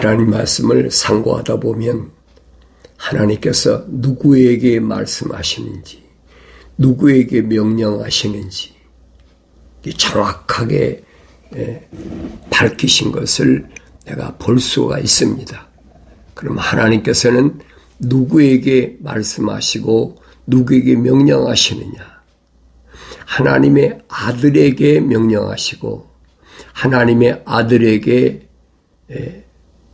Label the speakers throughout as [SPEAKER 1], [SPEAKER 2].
[SPEAKER 1] 하나님 말씀을 상고하다 보면 하나님께서 누구에게 말씀하시는지, 누구에게 명령하시는지 정확하게 밝히신 것을 내가 볼 수가 있습니다. 그럼 하나님께서는 누구에게 말씀하시고 누구에게 명령하시느냐? 하나님의 아들에게 명령하시고 하나님의 아들에게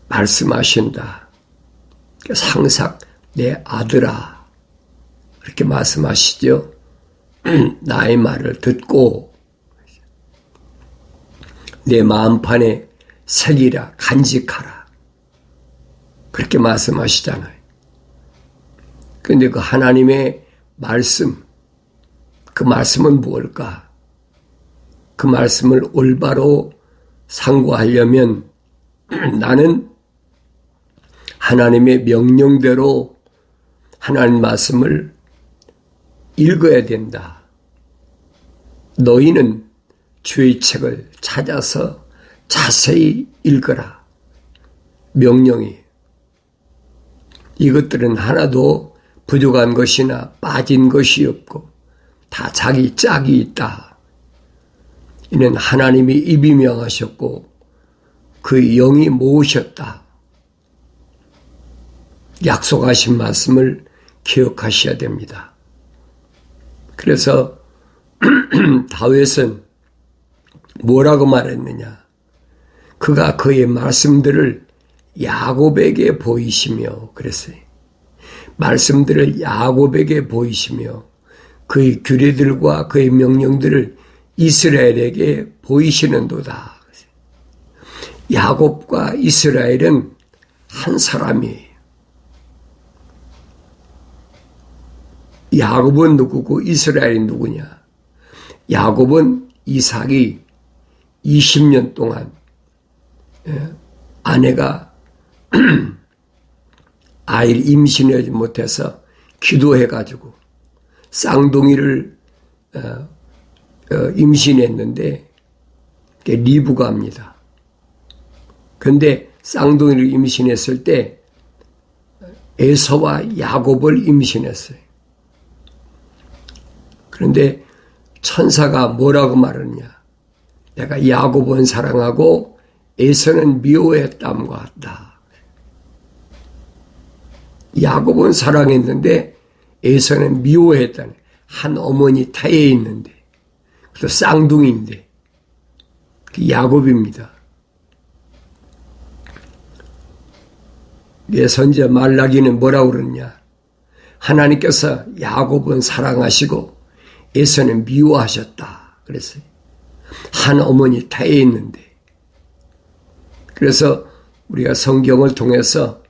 [SPEAKER 1] 말씀하신다. 항상 내 아들아 이렇게 말씀하시죠. 나의 말을 듣고 내 마음판에 새기라, 간직하라 그렇게 말씀하시잖아요. 그런데 그 하나님의 말씀, 그 말씀은 무엇일까? 그 말씀을 올바로 상고하려면 나는 하나님의 명령대로 하나님 말씀을 읽어야 된다. 너희는 주의 책을 찾아서 자세히 읽어라. 명령이. 이것들은 하나도 부족한 것이나 빠진 것이 없고 다 자기 짝이 있다. 이는 하나님이 입이 명하셨고 그 영이 모으셨다. 약속하신 말씀을 기억하셔야 됩니다. 그래서 다윗은 뭐라고 말했느냐? 그가 그의 말씀들을 야곱에게 보이시며 그랬어요. 말씀들을 야곱에게 보이시며 그의 규례들과 그의 명령들을 이스라엘에게 보이시는도다. 야곱과 이스라엘은 한 사람이에요. 야곱은 누구고 이스라엘이 누구냐? 야곱은 이삭이 20년 동안 아내가 아이를 임신하지 못해서 기도해가지고 쌍둥이를 임신했는데 리브가입니다. 그런데 쌍둥이를 임신했을 때 에서와 야곱을 임신했어요. 그런데 천사가 뭐라고 말하느냐? 내가 야곱은 사랑하고 에서는 미워했담과 같다. 야곱은 사랑했는데 에서는 미워했다는 한 어머니 태에 있는데 또 쌍둥이인데 그 야곱입니다. 선지자 말라기는 뭐라고 그러냐? 하나님께서 야곱은 사랑하시고 에서는 미워하셨다 그랬어요. 한 어머니 태에 있는데. 그래서 우리가 성경을 통해서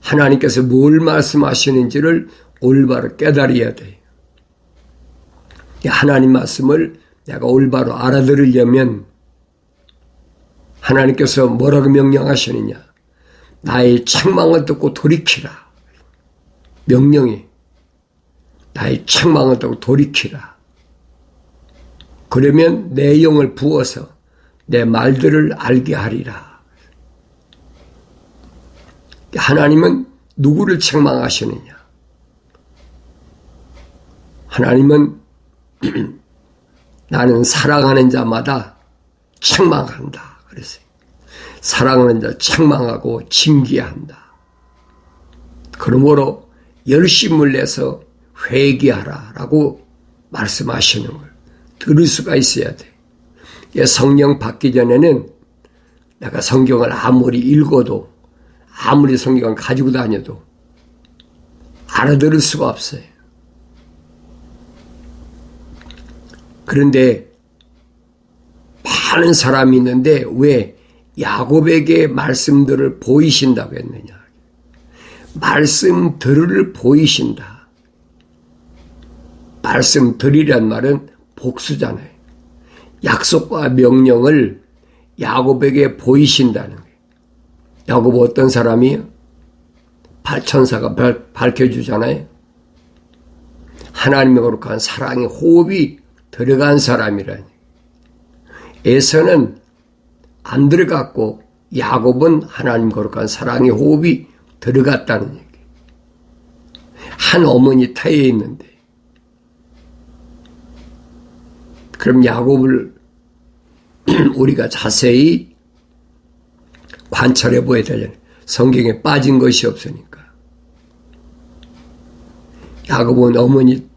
[SPEAKER 1] 하나님께서 뭘 말씀하시는지를 올바로 깨달아야 돼요. 하나님 말씀을 내가 올바로 알아들으려면 하나님께서 뭐라고 명령하시느냐? 나의 책망을 듣고 돌이키라. 명령이 나의 책망을 듣고 돌이키라. 그러면 내 영을 부어서 내 말들을 알게 하리라. 하나님은 누구를 책망하시느냐? 하나님은 나는 사랑하는 자마다 책망한다 그랬어요. 사랑하는 자 책망하고 징계한다. 그러므로 열심을 내서 회개하라라고 말씀하시는 걸 들을 수가 있어야 돼. 성령 받기 전에는 내가 성경을 아무리 읽어도 아무리 성경을 가지고 다녀도 알아들을 수가 없어요. 그런데 많은 사람이 있는데 왜 야곱에게 말씀들을 보이신다고 했느냐? 말씀들을 보이신다. 말씀들이란 말은 복수잖아요. 약속과 명령을 야곱에게 보이신다는 거예요. 야곱 어떤 사람이에요? 천사가 밝혀주잖아요. 하나님의 거룩한 사랑의 호흡이 들어간 사람이라니. 에서는 안 들어갔고 야곱은 하나님 거룩한 사랑의 호흡이 들어갔다는 얘기. 한 어머니 태에 있는데, 그럼 야곱을 우리가 자세히 관찰해 보아야 되잖아요. 성경에 빠진 것이 없으니까. 야곱은 어머니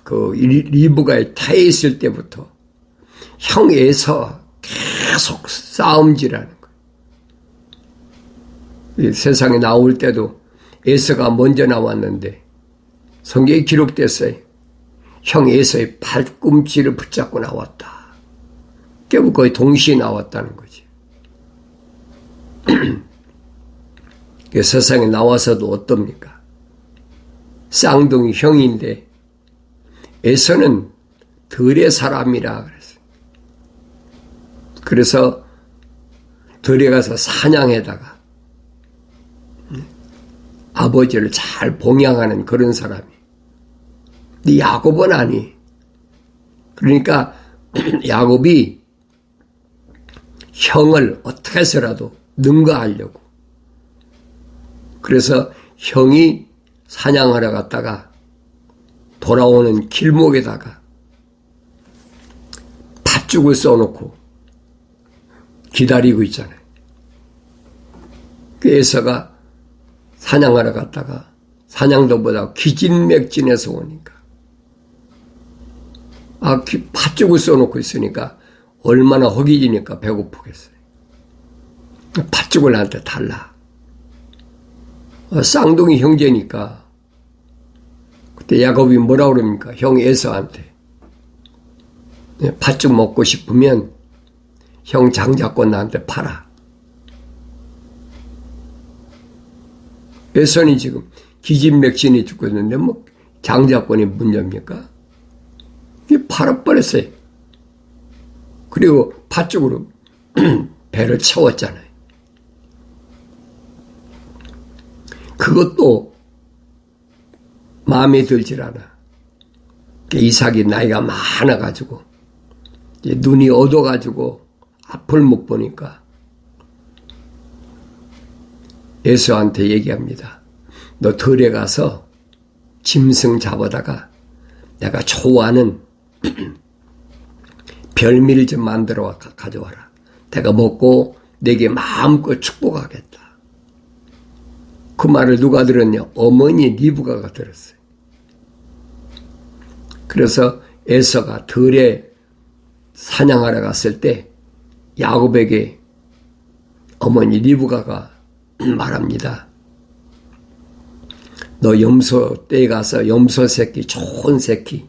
[SPEAKER 1] 리브가의 태에 있을 때부터 형 에서 계속 싸움질하는 거예요. 세상에 나올 때도 에서가 먼저 나왔는데 성경에 기록됐어요. 형 에서의 팔꿈치를 붙잡고 나왔다. 결국 거의 동시에 나왔다는 거지. 세상에 나와서도 어떻습니까? 쌍둥이 형인데 에서는 들의 사람이라 그랬어요. 그래서 들에 가서 사냥에다가 아버지를 잘 봉양하는 그런 사람이. 근데 야곱은 아니. 그러니까 야곱이 형을 어떻게 해서라도 능가하려고. 그래서 형이 사냥하러 갔다가 돌아오는 길목에다가 팥죽을 써놓고 기다리고 있잖아요. 그 에서가 사냥하러 갔다가 사냥도 못하고 기진맥진해서 오니까 팥죽을 써놓고 있으니까 얼마나 허기지니까 배고프겠어요. 팥죽을 나한테 달라. 쌍둥이 형제니까 그때 야곱이 뭐라 그럽니까? 형 에서한테 팥죽 먹고 싶으면 형 장자권 나한테 팔아. 에서는 지금 기진맥진이 죽고 있는데 뭐 장자권이 문제입니까? 팔아버렸어요. 그리고 팥죽으로 배를 채웠잖아요. 그것도 마음에 들질 않아. 이삭이 나이가 많아가지고 눈이 어두워가지고 앞을 못 보니까 에서한테 얘기합니다. 너 들에 가서 짐승 잡아다가 내가 좋아하는 별미를 좀 만들어 가져와라. 내가 먹고 내게 마음껏 축복하겠다. 그 말을 누가 들었냐? 어머니 리브가가 들었어요. 그래서 에서가 들에 사냥하러 갔을 때 야곱에게 어머니 리브가가 말합니다. 너 염소 떼에 가서 염소 새끼, 좋은 새끼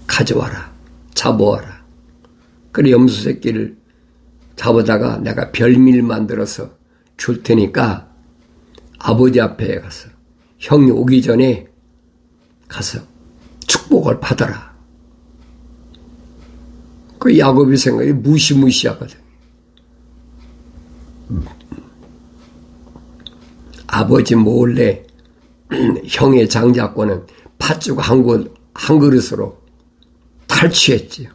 [SPEAKER 1] 가져와라. 잡아와라. 그래 염소 새끼를 잡아다가 내가 별미를 만들어서 줄 테니까 아버지 앞에 가서 형이 오기 전에 가서 축복을 받아라. 그 야곱의 생각이 무시무시하거든. 아버지 몰래 형의 장자권은 팥죽 한 그릇으로 탈취했지요.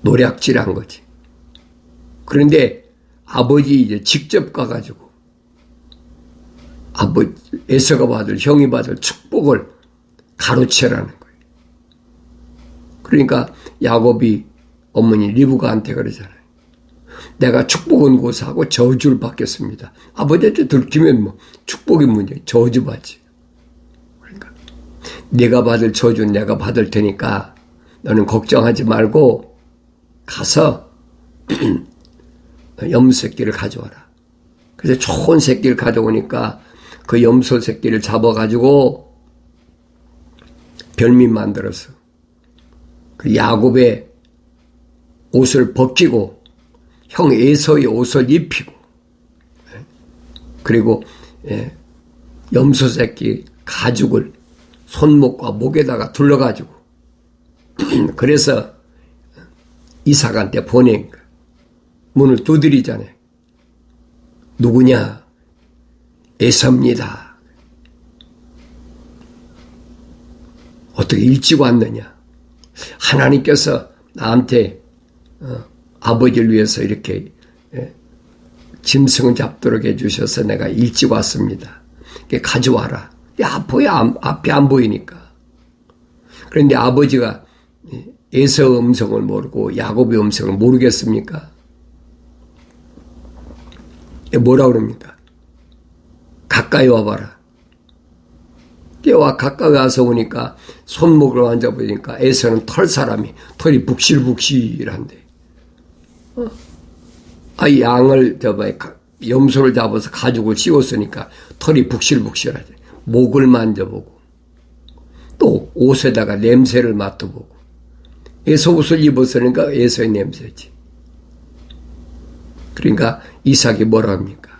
[SPEAKER 1] 노략질한 거지. 그런데 아버지 이제 직접 가가지고 에서가 받을, 형이 받을 축복을 가로채라는 거예요. 그러니까 야곱이 어머니 리브가한테 그러잖아요. 내가 축복은 고사하고 저주를 받겠습니다. 아버지한테 들키면 뭐 축복이 문제, 저주받지. 그러니까 네가 받을 저주는 내가 받을 테니까 너는 걱정하지 말고 가서 염소 새끼를 가져와라. 그래서 좋은 새끼를 가져오니까 그 염소 새끼를 잡아가지고 별미 만들어서 그 야곱의 옷을 벗기고 형 에서의 옷을 입히고 그리고 염소 새끼 가죽을 손목과 목에다가 둘러가지고 그래서 이삭한테 보낸 거야. 문을 두드리잖아요. 누구냐? 에서입니다. 어떻게 일찍 왔느냐? 하나님께서 나한테 아버지를 위해서 이렇게 짐승 잡도록 해주셔서 내가 일찍 왔습니다. 가져와라. 보여, 앞이 안 보이니까. 그런데 아버지가 에서 음성을 모르고 야곱의 음성을 모르겠습니까? 뭐라 그럽니까? 가까이 와봐라. 가까이 와서 오니까 손목을 만져보니까 에서는 털사람이 털이 북실북실한데 양을 염소를 잡아서 가죽을 씌웠으니까 털이 북실북실하지. 목을 만져보고 또 옷에다가 냄새를 맡아보고 에서 옷을 입었으니까 에서의 냄새지. 그러니까 이삭이 뭐라 합니까?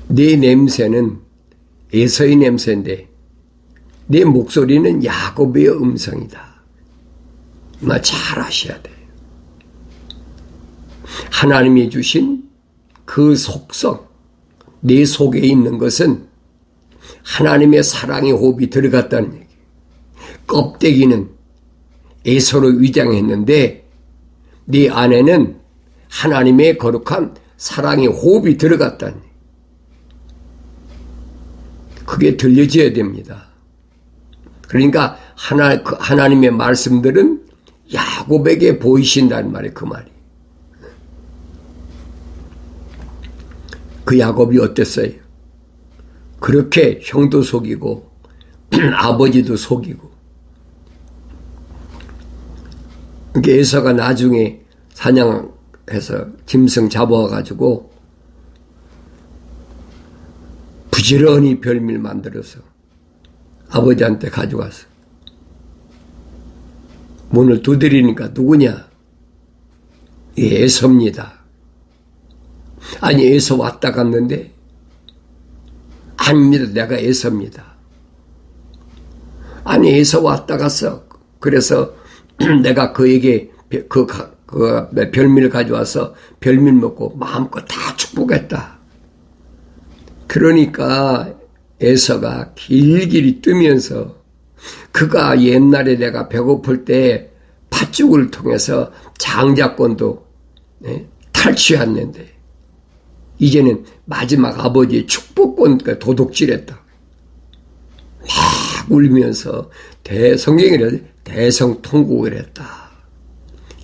[SPEAKER 1] 내 냄새는 에서의 냄새인데 내 목소리는 야곱의 음성이다. 잘 아셔야 돼요. 하나님이 주신 그 속성, 내 속에 있는 것은 하나님의 사랑의 호흡이 들어갔다는 얘기. 껍데기는 에서로 위장했는데 네 안에는 하나님의 거룩한 사랑의 호흡이 들어갔다는 얘기. 그게 들려져야 됩니다. 그러니까 하나님의 말씀들은 야곱에게 보이신다는 말이에요. 그 말이. 그 야곱이 어땠어요? 그렇게 형도 속이고 아버지도 속이고. 그러니까 에서가 나중에 사냥해서 짐승 잡아와가지고 부지런히 별미를 만들어서 아버지한테 가져갔어. 문을 두드리니까 누구냐? 에서입니다. 아니 에서 왔다 갔는데 아닙니다. 내가 에서입니다. 아니 에서 왔다 갔어. 그래서 내가 그에게 그 별미를 가져와서 별미 먹고 마음껏 다 축복했다. 그러니까 에서가 길길이 뜨면서 그가 옛날에 내가 배고플 때 팥죽을 통해서 장자권도 탈취했는데 이제는 마지막 아버지의 축복권 도둑질했다. 막 울면서 성경이라 대성통곡을 했다.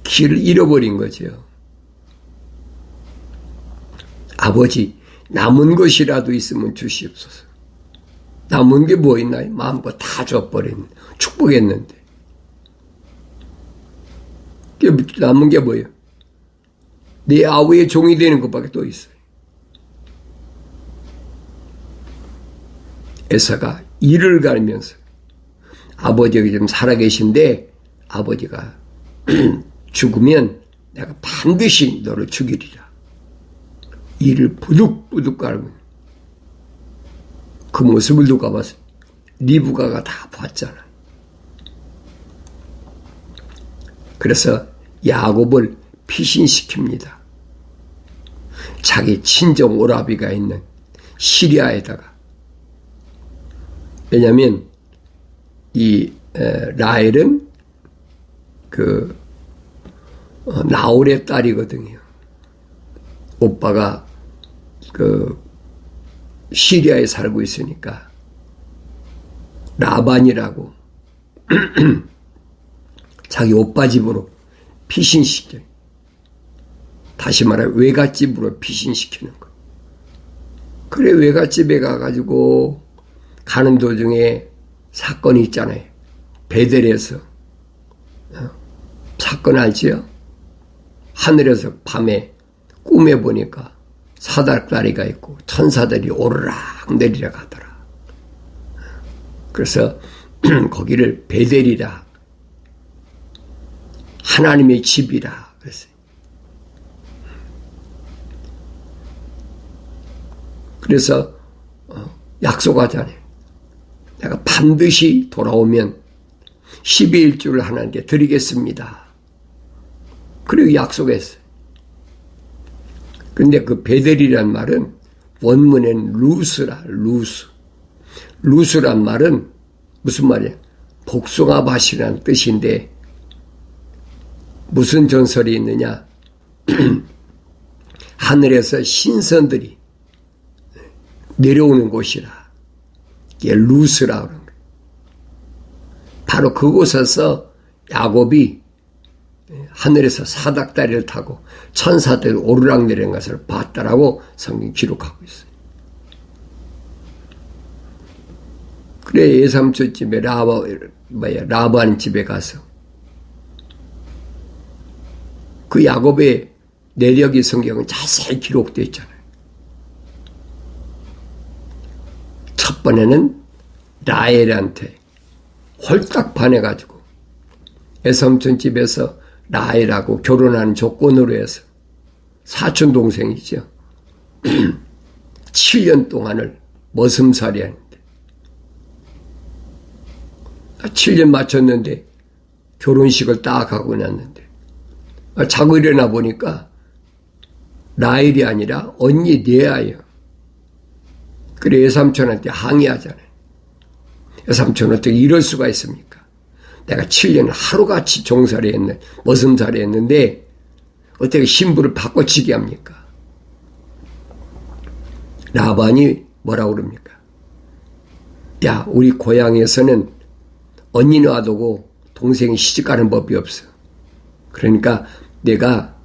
[SPEAKER 1] 길을 잃어버린 거죠. 아버지 남은 것이라도 있으면 주시옵소서. 남은 게 뭐 있나요? 마음껏 다 줘버린 축복했는데 남은 게 뭐예요? 내 아우의 종이 되는 것밖에 또 있어요. 에서가 이를 가리면서 아버지가 지금 살아계신데 아버지가 죽으면 내가 반드시 너를 죽이리라. 이를 부득부득 깔고 그 모습을 누가 봤어요? 리브가가 다 봤잖아. 그래서 야곱을 피신시킵니다. 자기 친정 오라비가 있는 시리아에다가. 왜냐하면 이 라헬은 나홀의 딸이거든요. 오빠가 시리아에 살고 있으니까 라반이라고 자기 오빠 집으로 피신시켜. 다시 말해 외갓집으로 피신시키는 거. 그래 외갓집에 가가지고 가는 도중에 사건이 있잖아요. 베델에서 사건 알지요? 하늘에서 밤에 꿈에 보니까 사닥다리가 있고 천사들이 오르락 내리락 하더라. 그래서 거기를 베델이라 하나님의 집이라 그랬어요. 그래서 약속하잖아요. 내가 반드시 돌아오면 12일주를 하나님께 드리겠습니다. 그리고 약속했어요. 근데 그 베델이란 말은 원문엔 루스라, 루스. 루스란 말은 무슨 말이야? 복숭아밭이라는 뜻인데 무슨 전설이 있느냐? 하늘에서 신선들이 내려오는 곳이라. 이게 루스라 그런 거예요. 바로 그곳에서 야곱이 하늘에서 사닥다리를 타고 천사들이 오르락내리는 것을 봤다라고 성경이 기록하고 있어요. 그래 예삼촌 집에 라반 집에 가서 그 야곱의 내력이 성경은 자세히 기록되어 있잖아요. 첫 번에는 라헬한테 홀딱 반해가지고 에삼촌 집에서 라헬하고 결혼하는 조건으로 해서 사촌 동생이죠. 7년 동안을 머슴살이 하는데 7년 마쳤는데 결혼식을 딱 하고 났는데 자고 일어나 보니까 라헬이 아니라 언니 레아예요. 그래 에삼촌한테 항의하잖아요. 에삼촌 어떻게 이럴 수가 있습니까? 내가 7년을 하루같이 종살이 했는 머슴살이 했는데 어떻게 신부를 바꿔치기 합니까? 라반이 뭐라고 그럽니까? 야 우리 고향에서는 언니 놔두고 동생이 시집가는 법이 없어. 그러니까 내가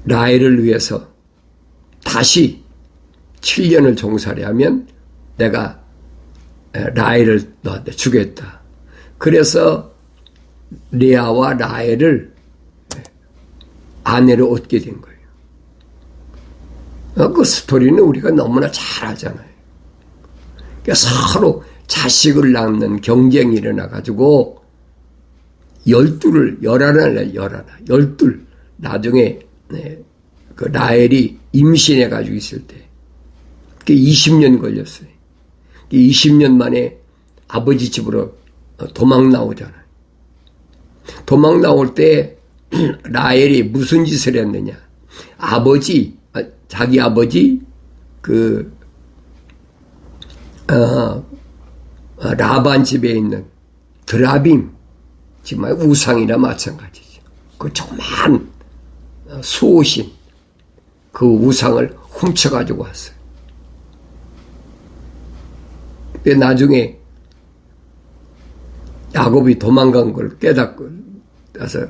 [SPEAKER 1] 라헬을 위해서 다시 7년을 종살이 하면 내가 라헬을 너한테 주겠다. 그래서 레아와 라헬을 아내로 얻게 된 거예요. 그 스토리는 우리가 너무나 잘 알잖아요. 그러니까 서로 자식을 낳는 경쟁이 일어나가지고 12 나중에 그 라헬이 임신해가지고 있을 때 20년 걸렸어요. 20년 만에 아버지 집으로 도망 나오잖아요. 도망 나올 때 라헬이 무슨 짓을 했느냐. 자기 아버지 라반 집에 있는 드라빔 정말 우상이나 마찬가지죠. 그 조그만 수호신 그 우상을 훔쳐가지고 왔어요. 나중에 야곱이 도망간 걸 깨닫고 나서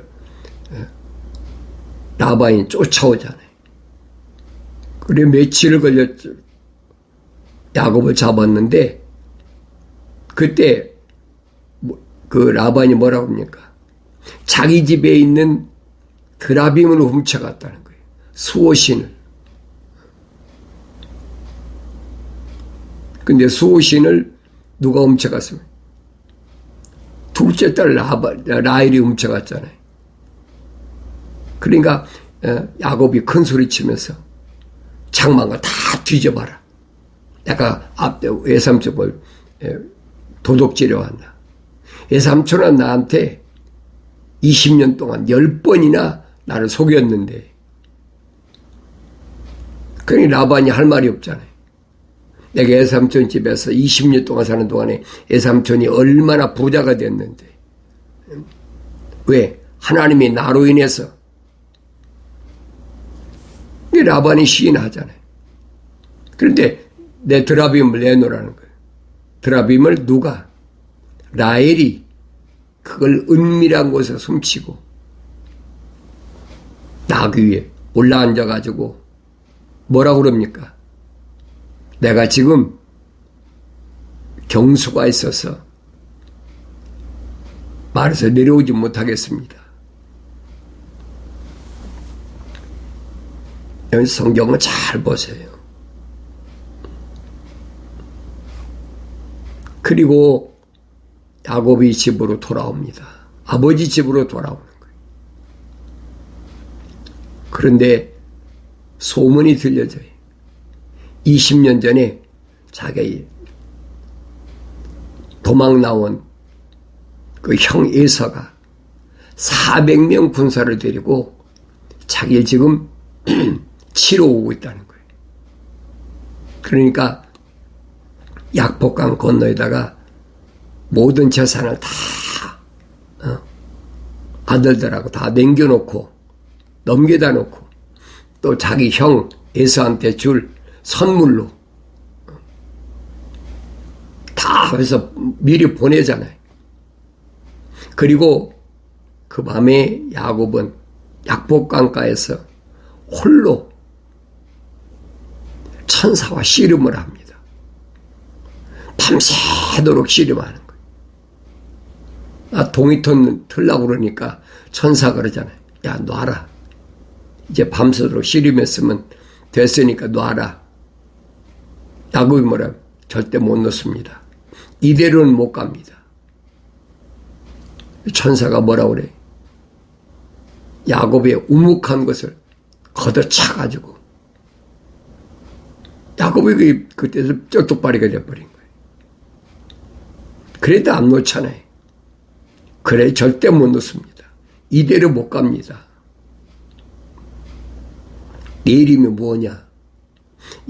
[SPEAKER 1] 라반이 쫓아오잖아요. 그래 며칠을 걸렸죠. 야곱을 잡았는데 그때 그 라반이 뭐라고 합니까? 자기 집에 있는 드라빔을 훔쳐갔다는 거예요. 수호신을. 근데 수호신을 누가 훔쳐갔으면? 둘째 딸 라헬이 훔쳐갔잖아요. 그러니까 야곱이 큰 소리 치면서 장막을 다 뒤져봐라. 내가 앞에 외삼촌을 도둑질해 왔나. 외삼촌은 나한테 20년 동안 10번이나 나를 속였는데 그러니 라반이 할 말이 없잖아요. 내가 외삼촌 집에서 20년 동안 사는 동안에 외삼촌이 얼마나 부자가 됐는데 왜? 하나님이 나로 인해서. 라반이 시인하잖아요. 그런데 내 드라빔을 내놓으라는 거예요. 드라빔을 누가? 라헬이 그걸 은밀한 곳에 숨치고 나귀 위에 올라앉아가지고 뭐라고 그럽니까? 내가 지금 경수가 있어서 말해서 내려오지 못하겠습니다. 여기 성경을 잘 보세요. 그리고 야곱이 집으로 돌아옵니다. 아버지 집으로 돌아오는 거예요. 그런데 소문이 들려져요. 20년 전에 자기 도망 나온 그 형 에서가 400명 군사를 데리고 자기를 지금 치러 오고 있다는 거예요. 그러니까 약복강 건너에다가 모든 재산을 다 아들들하고 다 남겨놓고 넘겨다 놓고 또 자기 형 에서한테 줄 선물로 다 해서 미리 보내잖아요. 그리고 그 밤에 야곱은 약복강가에서 홀로 천사와 씨름을 합니다. 밤새도록 씨름하는 거예요. 동이 틀라고 그러니까 천사가 그러잖아요. 야, 놔라. 이제 밤새도록 씨름했으면 됐으니까 놔라. 야곱이 뭐라? 절대 못 놓습니다. 이대로는 못 갑니다. 천사가 뭐라고 그래? 야곱의 우묵한 것을 걷어차가지고 야곱이 그때서 쩍뚝바리가 돼버린 거예요. 그래도 안 놓잖아요. 그래 절대 못 놓습니다. 이대로 못 갑니다. 내 이름이 뭐냐?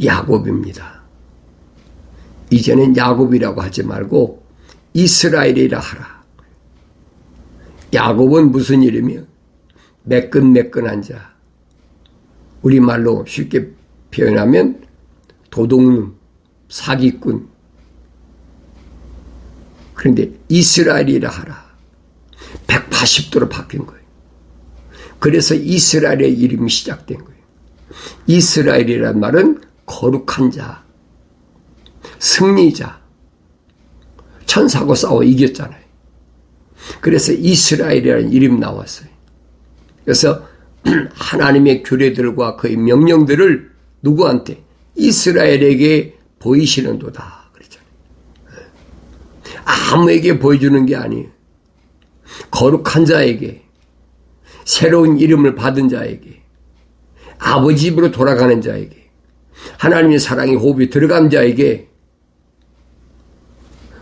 [SPEAKER 1] 야곱입니다. 이제는 야곱이라고 하지 말고 이스라엘이라 하라. 야곱은 무슨 이름이요? 매끈매끈한 자. 우리말로 쉽게 표현하면 도둑놈, 사기꾼. 그런데 이스라엘이라 하라. 180도로 바뀐 거예요. 그래서 이스라엘의 이름이 시작된 거예요. 이스라엘이란 말은 거룩한 자, 승리자, 천사하고 싸워 이겼잖아요. 그래서 이스라엘이라는 이름이 나왔어요. 그래서 하나님의 규례들과 그의 명령들을 누구한테? 이스라엘에게 보이시는도다 그랬잖아요. 아무에게 보여주는 게 아니에요. 거룩한 자에게, 새로운 이름을 받은 자에게, 아버지 집으로 돌아가는 자에게, 하나님의 사랑의 호흡이 들어간 자에게,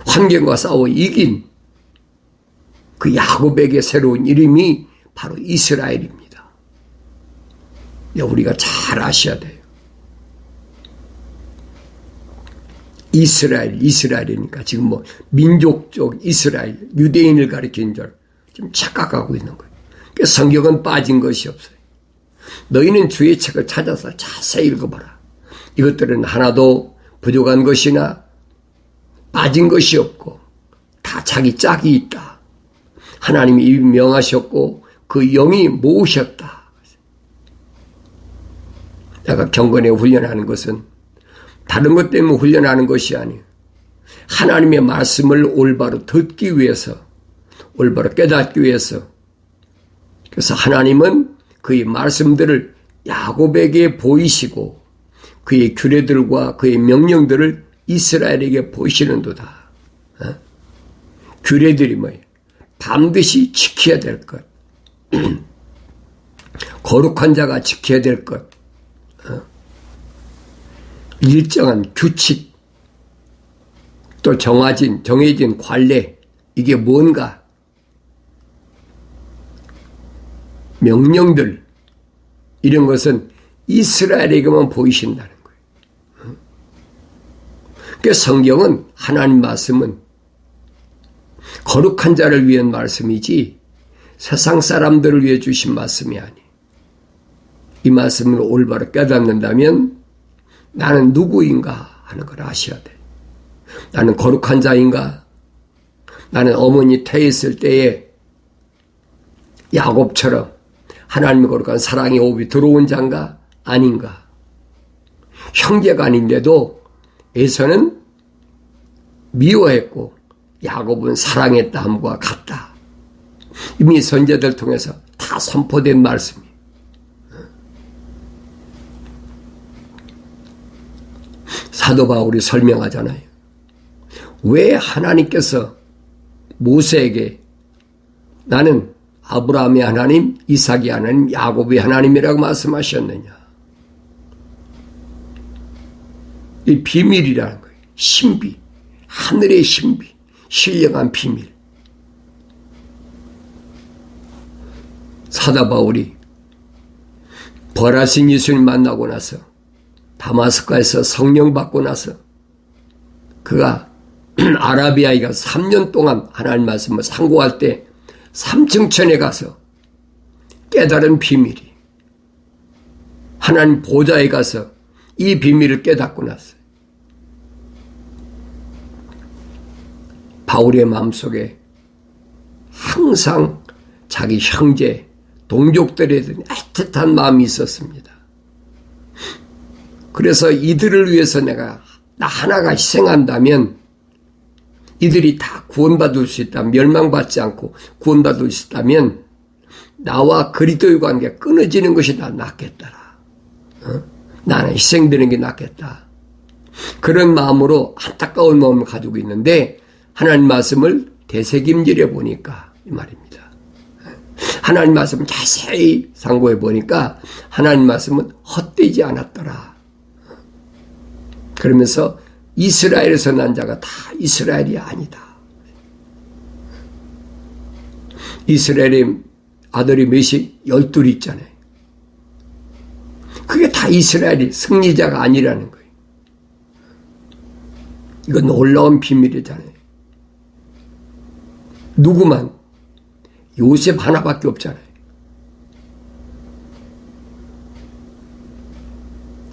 [SPEAKER 1] 환경과 싸워 이긴 그 야곱에게 새로운 이름이 바로 이스라엘입니다. 우리가 잘 아셔야 돼요. 이스라엘이니까 지금 뭐 민족적 이스라엘, 유대인을 가리키는 줄 지금 착각하고 있는 거예요. 그래서 성경은 빠진 것이 없어요. 너희는 주의 책을 찾아서 자세히 읽어봐라. 이것들은 하나도 부족한 것이나 빠진 것이 없고 다 자기 짝이 있다. 하나님이 이미 명하셨고 그 영이 모으셨다. 내가 경건에 훈련하는 것은 다른 것 때문에 훈련하는 것이 아니에요. 하나님의 말씀을 올바로 듣기 위해서, 올바로 깨닫기 위해서. 그래서 하나님은 그의 말씀들을 야곱에게 보이시고 그의 규례들과 그의 명령들을 이스라엘에게 보이시는도다. 규례들이 뭐예요? 반드시 지켜야 될 것. 거룩한 자가 지켜야 될 것. 일정한 규칙, 또 정해진 관례, 이게 뭔가? 명령들, 이런 것은 이스라엘에게만 보이신다는 거예요. 그러니까 성경은, 하나님 말씀은 거룩한 자를 위한 말씀이지 세상 사람들을 위해 주신 말씀이 아니에요. 이 말씀을 올바로 깨닫는다면 나는 누구인가 하는 걸 아셔야 돼. 나는 거룩한 자인가? 나는 어머니 태했을 때에 야곱처럼 하나님의 거룩한 사랑의 호흡이 들어온 자인가? 아닌가? 형제가 아닌데도 에서는 미워했고 야곱은 사랑했다 함과 같다. 이미 선지자들 통해서 다 선포된 말씀이에요. 사도 바울이 설명하잖아요. 왜 하나님께서 모세에게 나는 아브라함의 하나님, 이삭의 하나님, 야곱의 하나님이라고 말씀하셨느냐. 이 비밀이라는 거예요. 신비, 하늘의 신비, 신령한 비밀. 사도 바울이 부활하신 예수님 만나고 나서 다마스커에서 성령 받고 나서 그가 아라비아에 가서 3년 동안 하나님 말씀을 상고할 때 3층천에 가서 깨달은 비밀이 하나님 보좌에 가서 이 비밀을 깨닫고 났어요. 바울의 마음속에 항상 자기 형제, 동족들에 대한 애틋한 마음이 있었습니다. 그래서 이들을 위해서 나 하나가 희생한다면 이들이 다 구원받을 수 있다면, 멸망받지 않고 구원받을 수 있다면 나와 그리스도의 관계가 끊어지는 것이 다 낫겠더라. 나는 희생되는 게 낫겠다. 그런 마음으로 안타까운 마음을 가지고 있는데 하나님 말씀을 되새김질해 보니까 이 말입니다. 하나님 말씀을 자세히 상고해 보니까 하나님 말씀은 헛되지 않았더라. 그러면서 이스라엘에서 난 자가 다 이스라엘이 아니다. 이스라엘의 아들이 몇이? 12이 있잖아요. 그게 다 이스라엘이 승리자가 아니라는 거예요. 이거 놀라운 비밀이잖아요. 누구만? 요셉 하나밖에 없잖아요.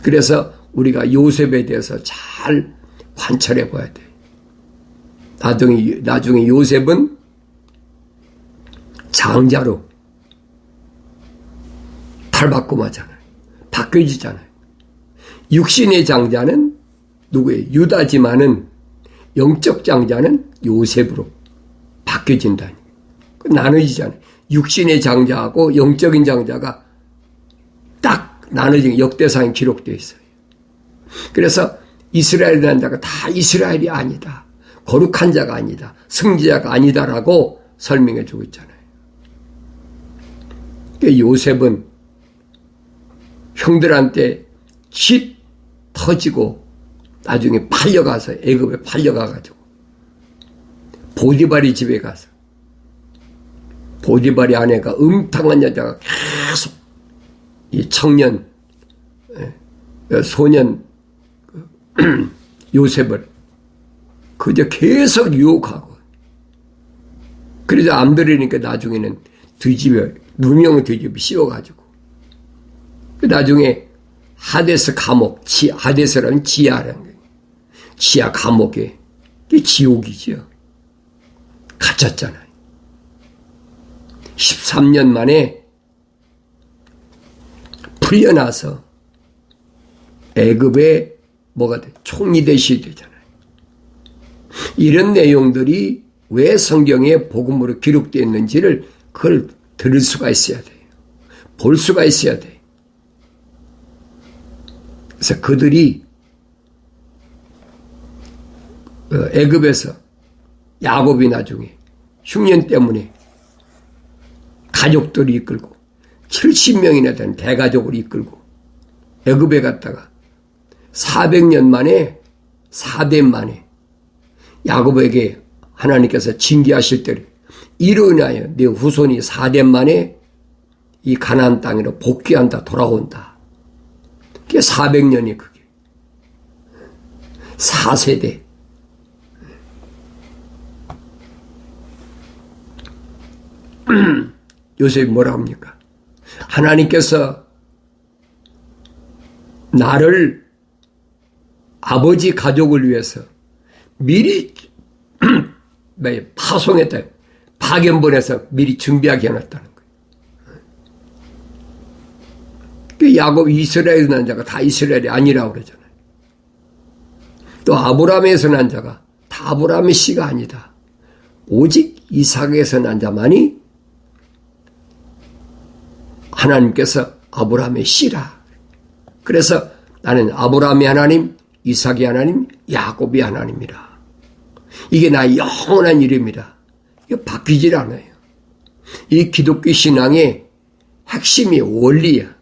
[SPEAKER 1] 그래서 우리가 요셉에 대해서 잘 관찰해 봐야 돼요. 나중에 요셉은 장자로 탈바꿈하잖아요. 바뀌어지잖아요. 육신의 장자는 누구예요? 유다지만은 영적 장자는 요셉으로 바뀌어진다니. 나눠지잖아요. 육신의 장자하고 영적인 장자가 딱 나눠진 역대상에 기록되어 있어요. 그래서 이스라엘이라는 자가 다 이스라엘이 아니다. 거룩한 자가 아니다. 승리자가 아니다라고 설명해 주고 있잖아요. 그러니까 요셉은 형들한테 집 터지고 나중에 팔려가서 애굽에 팔려가가지고 보디발이 집에 가서 보디발의 아내가 음탕한 여자가 계속 이 청년 소년 요셉을 그저 계속 유혹하고 그래서 안 들으니까 나중에는 뒤집어 누명을 뒤집어 씌워가지고 나중에 하데스 감옥 하데스라는 지하라는 거예요. 지하 감옥에 지옥이죠. 갇혔잖아요. 13년 만에 풀려나서 애굽의 뭐가 돼? 총리 대신이 되잖아요. 이런 내용들이 왜 성경에 복음으로 기록되어 있는지를 그걸 들을 수가 있어야 돼요. 볼 수가 있어야 돼요. 그래서 그들이 애굽에서 야곱이 나중에 흉년 때문에 가족들이 이끌고 70명이나 되는 대가족을 이끌고 애굽에 갔다가 400년 만에 4대 만에 야곱에게 하나님께서 징계하실 때를 이로 인하여 네 후손이 4대 만에 이 가나안 땅으로 복귀한다 돌아온다. 그게 400년이 그게 4세대. 요셉이 뭐라 합니까? 하나님께서 나를 아버지 가족을 위해서 미리 파송했다. 파견 보내서 미리 준비하게 해놨다는 거예요. 그 야곱 이스라엘에서 난 자가 다 이스라엘이 아니라고 그러잖아요. 또 아브라함에서 난 자가 다 아브라함의 씨가 아니다. 오직 이삭에서 난 자만이 하나님께서 아브라함의 씨라. 그래서 나는 아브라함의 하나님, 이삭의 하나님, 야곱의 하나님이라. 이게 나의 영원한 이름이라. 이거 바뀌질 않아요. 이 기독교 신앙의 핵심이 원리야.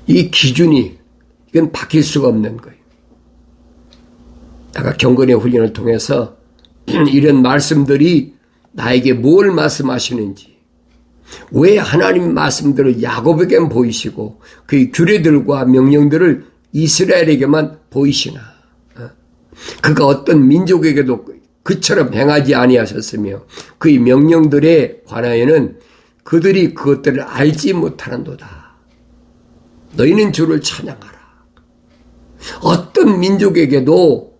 [SPEAKER 1] 이 기준이 이건 바뀔 수가 없는 거예요. 내가 경건의 훈련을 통해서 이런 말씀들이 나에게 뭘 말씀하시는지, 왜 하나님 말씀들을 야곱에게만 보이시고 그의 규례들과 명령들을 이스라엘에게만 보이시나. 그가 어떤 민족에게도 그처럼 행하지 아니하셨으며 그의 명령들에 관하여는 그들이 그것들을 알지 못하는도다. 너희는 주를 찬양하라. 어떤 민족에게도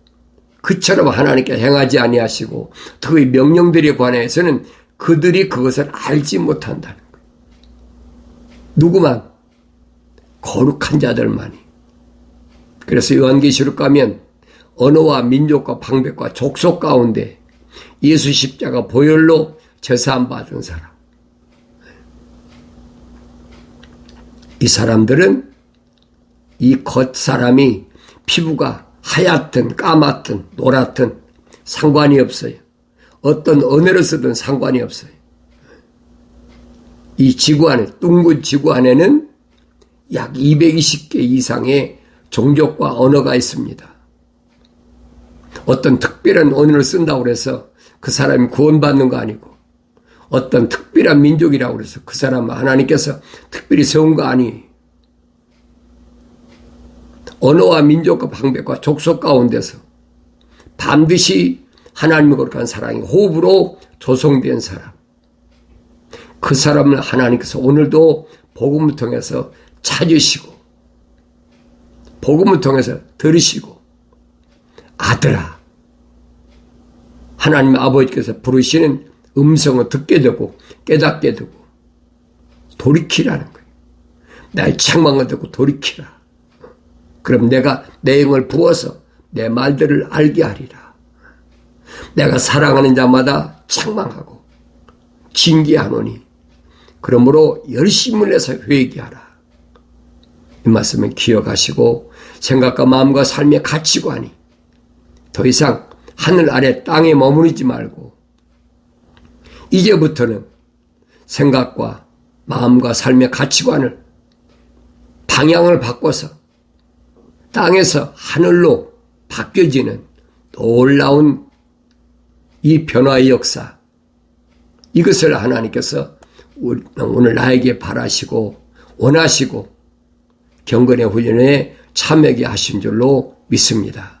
[SPEAKER 1] 그처럼 하나님께 행하지 아니하시고 그의 명령들에 관해서는 그들이 그것을 알지 못한다는 거예요. 누구만? 거룩한 자들만이. 그래서 요한계시록 가면 언어와 민족과 방백과 족속 가운데 예수 십자가 보혈로 제사함 받은 사람. 이 사람들은 이 겉사람이 피부가 하얗든 까맣든 노랗든 상관이 없어요. 어떤 언어를 쓰든 상관이 없어요. 이 지구 안에, 둥근 지구 안에는 약 220개 이상의 종족과 언어가 있습니다. 어떤 특별한 언어를 쓴다고 해서 그 사람이 구원받는 거 아니고, 어떤 특별한 민족이라고 해서 그 사람은 하나님께서 특별히 세운 거 아니에요. 언어와 민족과 방백과 족속 가운데서 반드시 하나님의 거룩한 사랑이 호흡으로 조성된 사람. 그 사람을 하나님께서 오늘도 복음을 통해서 찾으시고, 복음을 통해서 들으시고, 아들아, 하나님 아버지께서 부르시는 음성을 듣게 되고 깨닫게 되고 돌이키라는 거예요. 나의 책망을 듣고 돌이키라. 그럼 내가 내 영을 부어서 내 말들을 알게 하리라. 내가 사랑하는 자마다 책망하고 징계하노니 그러므로 열심을 내서 회개하라. 이 말씀을 기억하시고 생각과 마음과 삶의 가치관이 더 이상 하늘 아래 땅에 머무르지 말고 이제부터는 생각과 마음과 삶의 가치관을 방향을 바꿔서 땅에서 하늘로 바뀌어지는 놀라운 이 변화의 역사, 이것을 하나님께서 오늘 나에게 바라시고 원하시고 경건의 훈련에 참여하게 하신 줄로 믿습니다.